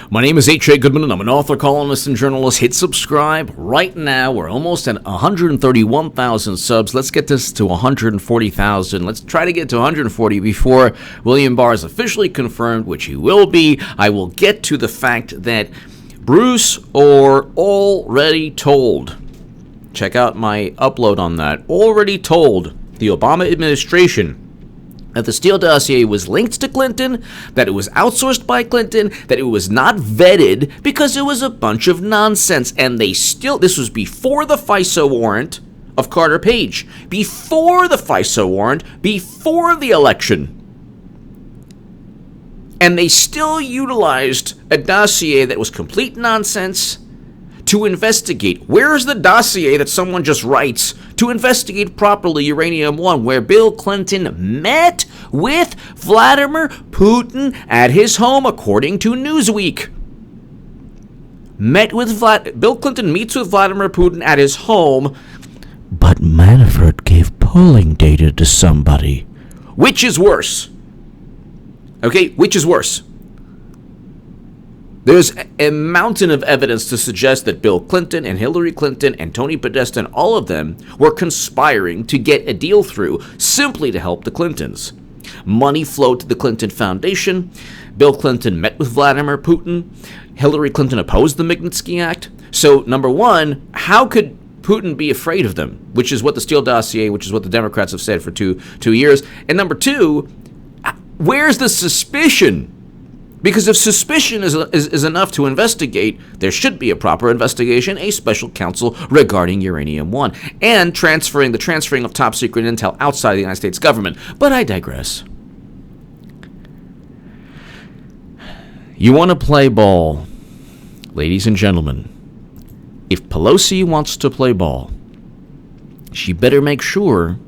My name is H.A. Goodman, and I'm an author, columnist, and journalist. Hit subscribe right now. We're almost at 131,000 subs. Let's get this to 140,000. Let's try to get to 140 before William Barr is officially confirmed, which he will be. I will get to the fact that Bruce Orr already told. Check out my upload on that. Already told the Obama administration that the Steele dossier was linked to Clinton, that it was outsourced by Clinton, that it was not vetted because it was a bunch of nonsense. And they still, this was before the FISA warrant of Carter Page, before the FISA warrant, before the election. And they still utilized a dossier that was complete nonsense to investigate. Where is the dossier that someone just writes to investigate properly Uranium One, where Bill Clinton met with Vladimir Putin at his home, according to Newsweek? Bill Clinton meets with Vladimir Putin at his home, but Manafort gave polling data to somebody. Which is worse? Okay, which is worse? There's a mountain of evidence to suggest that Bill Clinton and Hillary Clinton and Tony Podesta and all of them were conspiring to get a deal through simply to help the Clintons. Money flowed to the Clinton Foundation. Bill Clinton met with Vladimir Putin. Hillary Clinton opposed the Magnitsky Act. So, number one, how could Putin be afraid of them? Which is what the Steele dossier, which is what the Democrats have said for two years. And number two, where's the suspicion? Because if suspicion is enough to investigate, there should be a proper investigation, a special counsel regarding Uranium One, and the transferring of top secret intel outside the United States government. But I digress. You want to play ball, ladies and gentlemen. If Pelosi wants to play ball, she better make sure,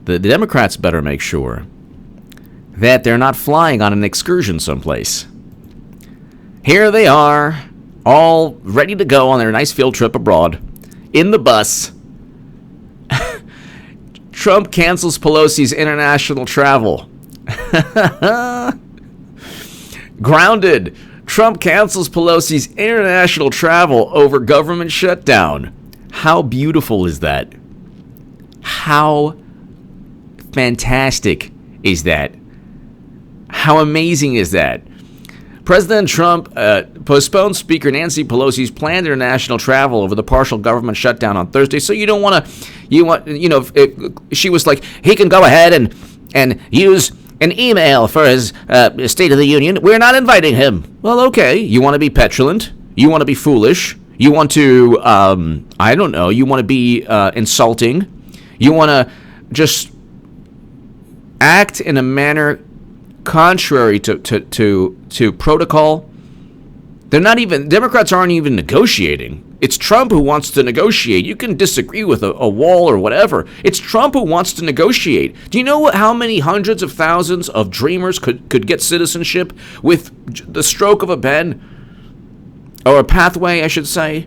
the Democrats better make sure, that they're not flying on an excursion someplace. Here they are, all ready to go on their nice field trip abroad, in the bus. Trump cancels Pelosi's international travel. Grounded. Trump cancels Pelosi's international travel over government shutdown. How beautiful is that? How fantastic is that? How amazing is that? President Trump postponed Speaker Nancy Pelosi's planned international travel over the partial government shutdown on Thursday. So you don't want to, she was like, he can go ahead and use an email for his State of the Union. We're not inviting him. Well, okay. You want to be petulant? You want to be foolish? You want to, you want to be insulting? You want to just act in a manner contrary to protocol? Democrats aren't even negotiating. It's Trump who wants to negotiate. You can disagree with a wall or whatever. It's Trump who wants to negotiate. Do you know how many hundreds of thousands of dreamers could get citizenship with the stroke of a pen? Or a pathway, I should say.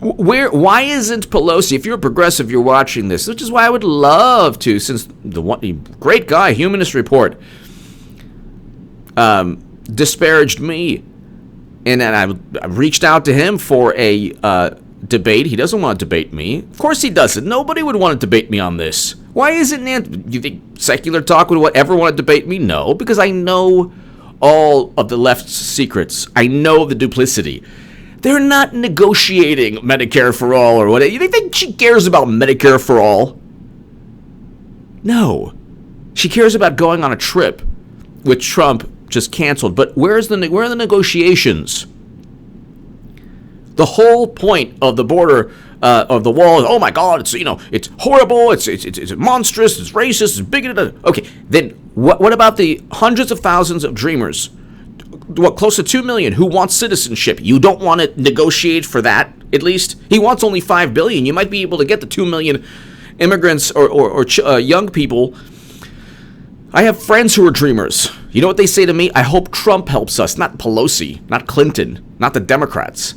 Why isn't Pelosi, if you're a progressive, you're watching this, which is why I would love to, since the great guy, Humanist Report, disparaged me, and then I reached out to him for a debate. He doesn't want to debate me. Of course he doesn't. Nobody would want to debate me on this. Why isn't you think Secular Talk would ever want to debate me? No, because I know all of the left's secrets. I know the duplicity. They're not negotiating Medicare for all or whatever. You think she cares about Medicare for all? No. She cares about going on a trip, which Trump just canceled. But where are the negotiations? The whole point of the border, of the wall, is, oh my God, it's horrible, it's monstrous, it's racist, it's bigoted. Okay, then what about the hundreds of thousands of dreamers? Close to 2 million who want citizenship? You don't want to negotiate for that, at least? He wants only 5 billion. You might be able to get the 2 million immigrants or young people. I have friends who are dreamers. You know what they say to me? I hope Trump helps us, not Pelosi, not Clinton, not the Democrats.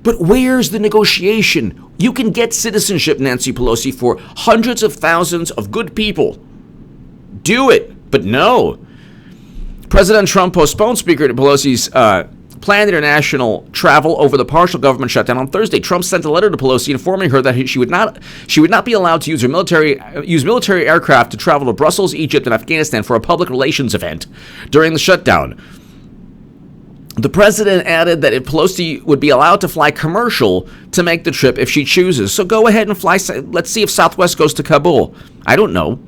But where's the negotiation? You can get citizenship, Nancy Pelosi, for hundreds of thousands of good people. Do it. But no. President Trump postponed Speaker Pelosi's planned international travel over the partial government shutdown on Thursday. Trump sent a letter to Pelosi informing her that she would not be allowed to use military aircraft to travel to Brussels, Egypt, and Afghanistan for a public relations event during the shutdown. The president added that if Pelosi would be allowed to fly commercial to make the trip if she chooses. So go ahead and fly. Let's see if Southwest goes to Kabul. I don't know.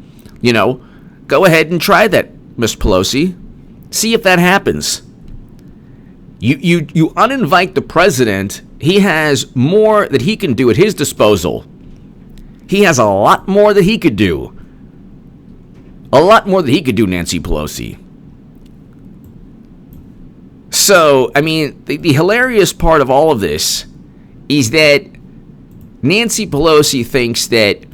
Go ahead and try that, Miss Pelosi. See if that happens. You uninvite the president. He has more that he can do at his disposal. He has a lot more that he could do. A lot more that he could do, Nancy Pelosi. So, the hilarious part of all of this is that Nancy Pelosi thinks that,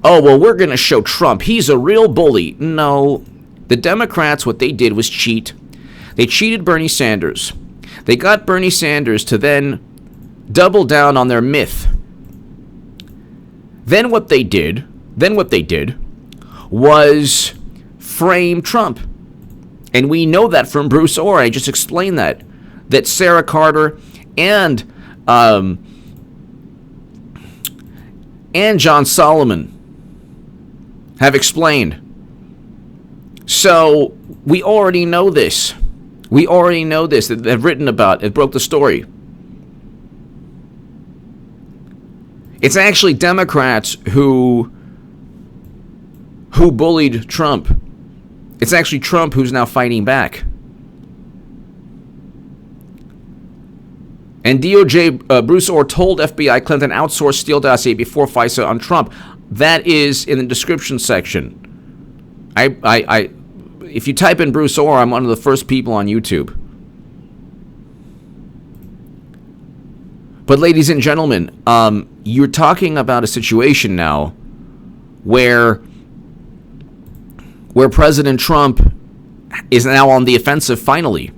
we're going to show Trump. He's a real bully. No, the Democrats, what they did was cheat. They cheated Bernie Sanders. They got Bernie Sanders to then double down on their myth. Then what they did was frame Trump. And we know that from Bruce Orr. I just explained that Sarah Carter and John Solomon have explained. So we already know this. They've written about it, broke the story. It's actually Democrats who bullied Trump. It's actually Trump who's now fighting back. And DOJ Bruce Orr told FBI Clinton outsourced Steele dossier before FISA on Trump. That is in the description section. If you type in Bruce Orr, I'm one of the first people on YouTube. But ladies and gentlemen, you're talking about a situation now where President Trump is now on the offensive finally.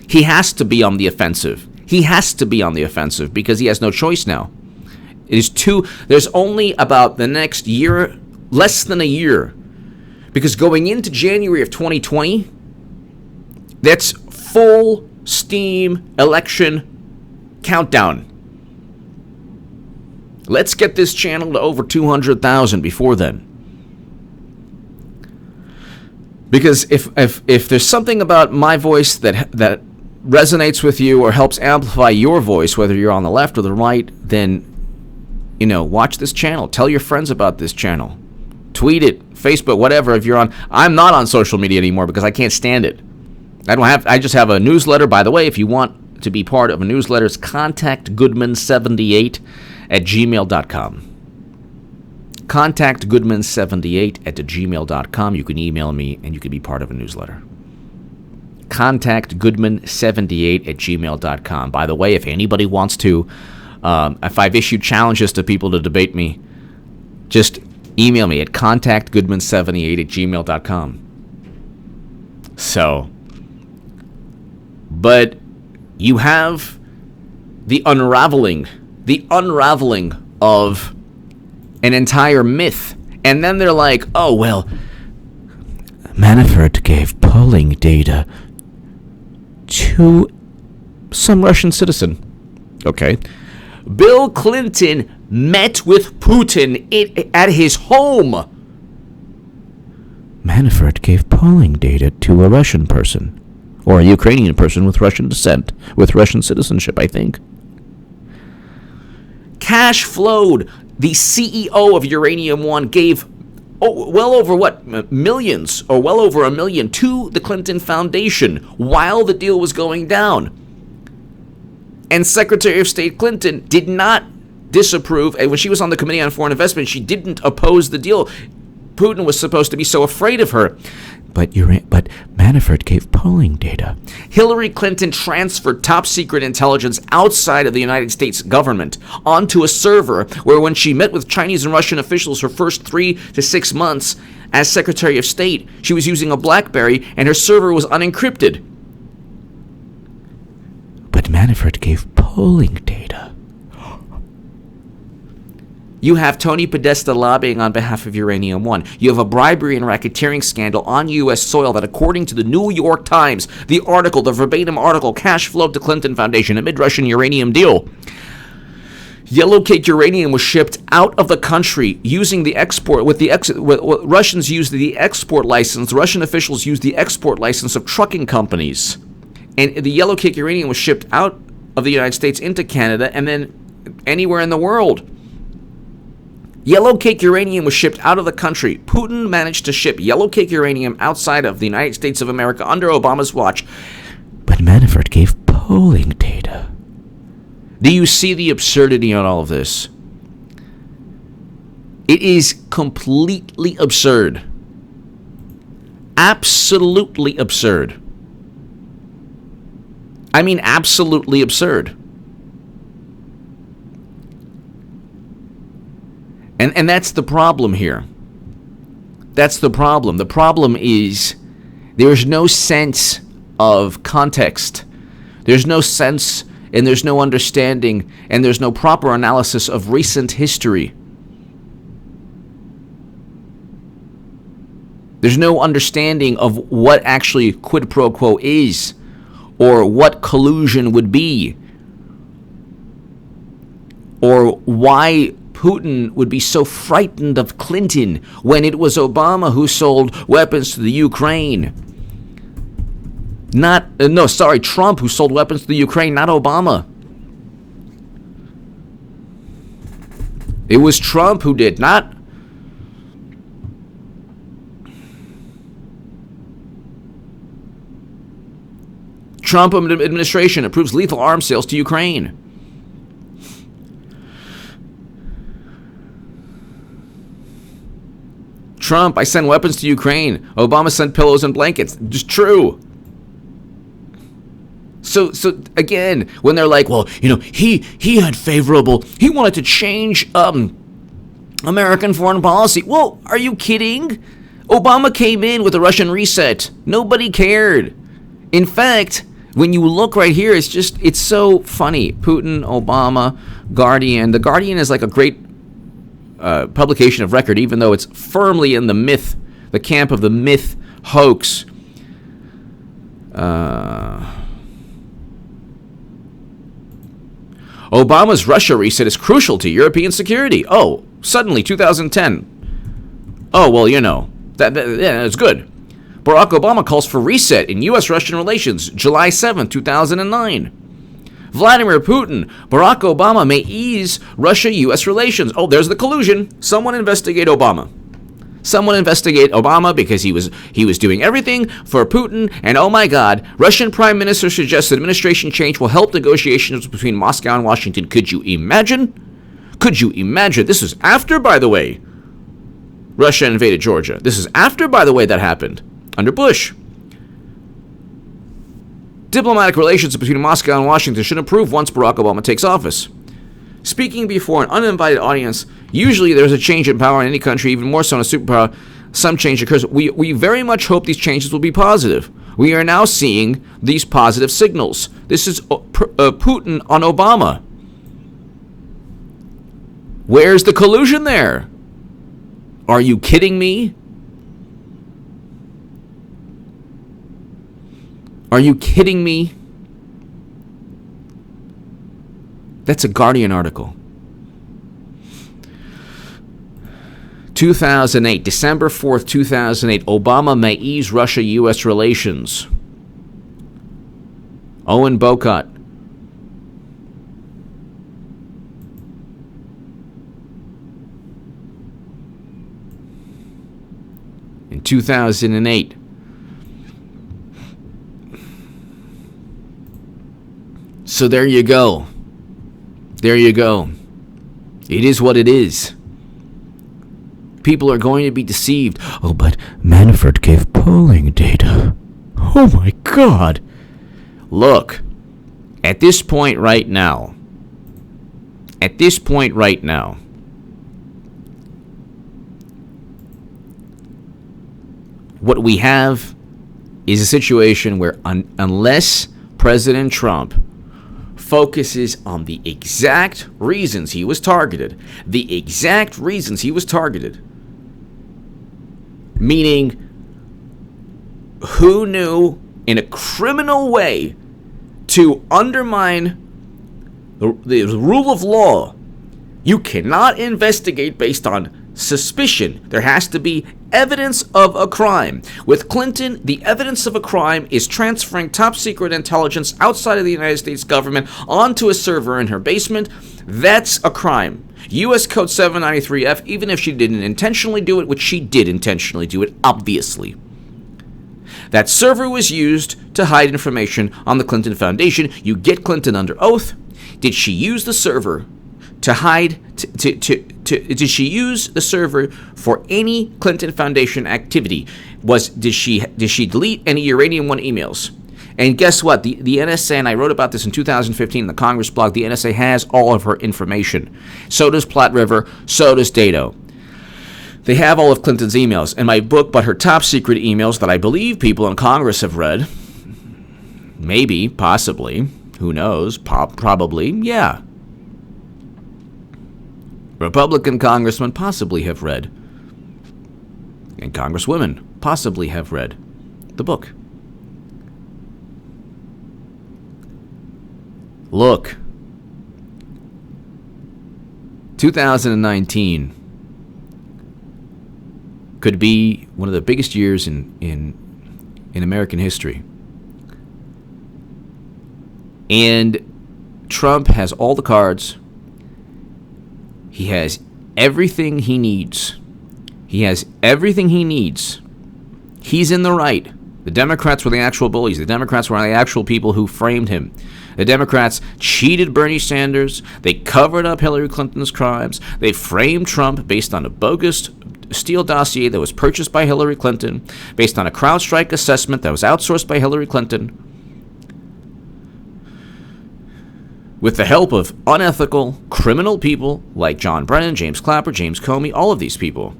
He has to be on the offensive. Because he has no choice now. There's only about the next year, less than a year. Because going into January of 2020, that's full steam election countdown. Let's get this channel to over 200,000 before then. Because if there's something about my voice that resonates with you or helps amplify your voice, whether you're on the left or the right, then, watch this channel. Tell your friends about this channel. Tweet it, Facebook, whatever. If you're on, I'm not on social media anymore because I can't stand it. I just have a newsletter. By the way, if you want to be part of a newsletter, it's contactgoodman78@gmail.com. contactgoodman78@gmail.com. You can email me and you can be part of a newsletter. contactgoodman78@gmail.com. By the way, if anybody wants to, if I've issued challenges to people to debate me, just email me at contactgoodman78@gmail.com. So, but you have the unraveling of an entire myth. And then they're like, Manafort gave polling data to some Russian citizen. Okay. Bill Clinton met with Putin at his home. Manafort gave polling data to a Russian person, or a Ukrainian person with Russian descent, with Russian citizenship, I think. Cash flowed. The CEO of Uranium One gave well over millions, or well over $1 million to the Clinton Foundation while the deal was going down. And Secretary of State Clinton did not disapprove, and when she was on the Committee on Foreign Investment, she didn't oppose the deal. Putin was supposed to be so afraid of her. But Manafort gave polling data. Hillary Clinton transferred top-secret intelligence outside of the United States government onto a server where when she met with Chinese and Russian officials her first 3 to 6 months as Secretary of State, she was using a BlackBerry and her server was unencrypted. But Manafort gave polling data. You have Tony Podesta lobbying on behalf of Uranium One. You have a bribery and racketeering scandal on U.S. soil that, according to the New York Times, the verbatim article, cash flowed to Clinton Foundation amid Russian uranium deal. Yellowcake uranium was shipped out of the country using the export Russians used the export license. Russian officials used the export license of trucking companies, and the yellowcake uranium was shipped out of the United States into Canada and then anywhere in the world. Yellowcake uranium was shipped out of the country. Putin managed to ship yellowcake uranium outside of the United States of America under Obama's watch, but Manafort gave polling data. Do you see the absurdity on all of this? It is completely absurd. Absolutely absurd. I mean, absolutely absurd. And that's the problem here. That's the problem. The problem is there's no sense of context. There's no sense and there's no understanding and there's no proper analysis of recent history. There's no understanding of what actually quid pro quo is or what collusion would be or why Putin would be so frightened of Clinton when it was Obama who sold weapons to the Ukraine. Trump who sold weapons to the Ukraine, not Obama. It was Trump who did, not. Trump administration approves lethal arms sales to Ukraine. Trump, I send weapons to Ukraine. Obama sent pillows and blankets. Just true. So again, when they're like, well, he had favorable, he wanted to change American foreign policy. Well, are you kidding? Obama came in with a Russian reset. Nobody cared. In fact, when you look right here, it's so funny. Putin, Obama, Guardian. The Guardian is like a great publication of record, even though it's firmly in the camp of the myth hoax. Obama's Russia reset is crucial to European security. Oh, suddenly 2010. Oh, well, that's good. Barack Obama calls for reset in U.S.-Russian relations, July 7, 2009. Vladimir Putin, Barack Obama may ease Russia-U.S. relations. Oh, there's the collusion. Someone investigate Obama. Someone investigate Obama because he was doing everything for Putin. And oh my God, Russian Prime Minister suggests that administration change will help negotiations between Moscow and Washington. Could you imagine? Could you imagine? This was after, by the way, Russia invaded Georgia. This is after, by the way, that happened under Bush. Diplomatic relations between Moscow and Washington should improve once Barack Obama takes office. Speaking before an uninvited audience, usually there's a change in power in any country, even more so in a superpower. Some change occurs. We very much hope these changes will be positive. We are now seeing these positive signals. This is Putin on Obama. Where's the collusion there? Are you kidding me? Are you kidding me? That's a Guardian article. 2008, December 4th, 2008, Obama may ease Russia-U.S. relations. Owen Bocott. In 2008. So there you go. There you go. It is what it is. People are going to be deceived. Oh, but Manafort gave polling data. Oh my God. Look, at this point right now, what we have is a situation where unless President Trump focuses on the exact reasons he was targeted. The exact reasons he was targeted. Meaning, who knew in a criminal way to undermine the rule of law. You cannot investigate based on suspicion. There has to be evidence of a crime. With Clinton, the evidence of a crime is transferring top secret intelligence outside of the United States government onto a server in her basement. That's a crime. U.S. Code 793F, even if she didn't intentionally do it, which she did intentionally do it, obviously. That server was used to hide information on the Clinton Foundation. You get Clinton under oath. Did she use the server to hide, did she use the server for any Clinton Foundation activity? Did she delete any Uranium One emails? And guess what? The NSA, and I wrote about this in 2015 in the Congress blog, the NSA has all of her information. So does Platte River, so does Dato. They have all of Clinton's emails. In my book, but her top secret emails that I believe people in Congress have read, maybe, possibly, who knows, probably, yeah. Republican congressmen possibly have read, and congresswomen possibly have read the book. Look, 2019 could be one of the biggest years in American history. And Trump has all the cards. He has everything he needs. He has everything he needs. He's in the right. The Democrats were the actual bullies. The Democrats were the actual people who framed him. The Democrats cheated Bernie Sanders. They covered up Hillary Clinton's crimes. They framed Trump based on a bogus Steele dossier that was purchased by Hillary Clinton, based on a CrowdStrike assessment that was outsourced by Hillary Clinton, with the help of unethical, criminal people like John Brennan, James Clapper, James Comey, all of these people.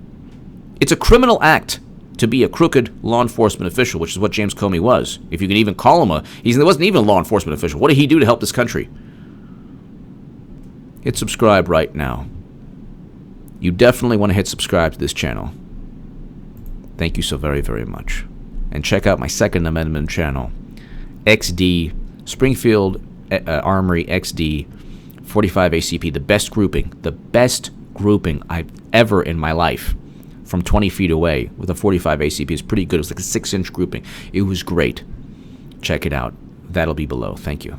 It's a criminal act to be a crooked law enforcement official, which is what James Comey was. If you can even call him he wasn't even a law enforcement official. What did he do to help this country? Hit subscribe right now. You definitely want to hit subscribe to this channel. Thank you so very, very much. And check out my Second Amendment channel, XD, Springfield Armory XD, 45 ACP, the best grouping I've ever in my life. From 20 feet away with a 45 ACP is pretty good. It was like a 6-inch grouping. It was great. Check it out. That'll be below. Thank you.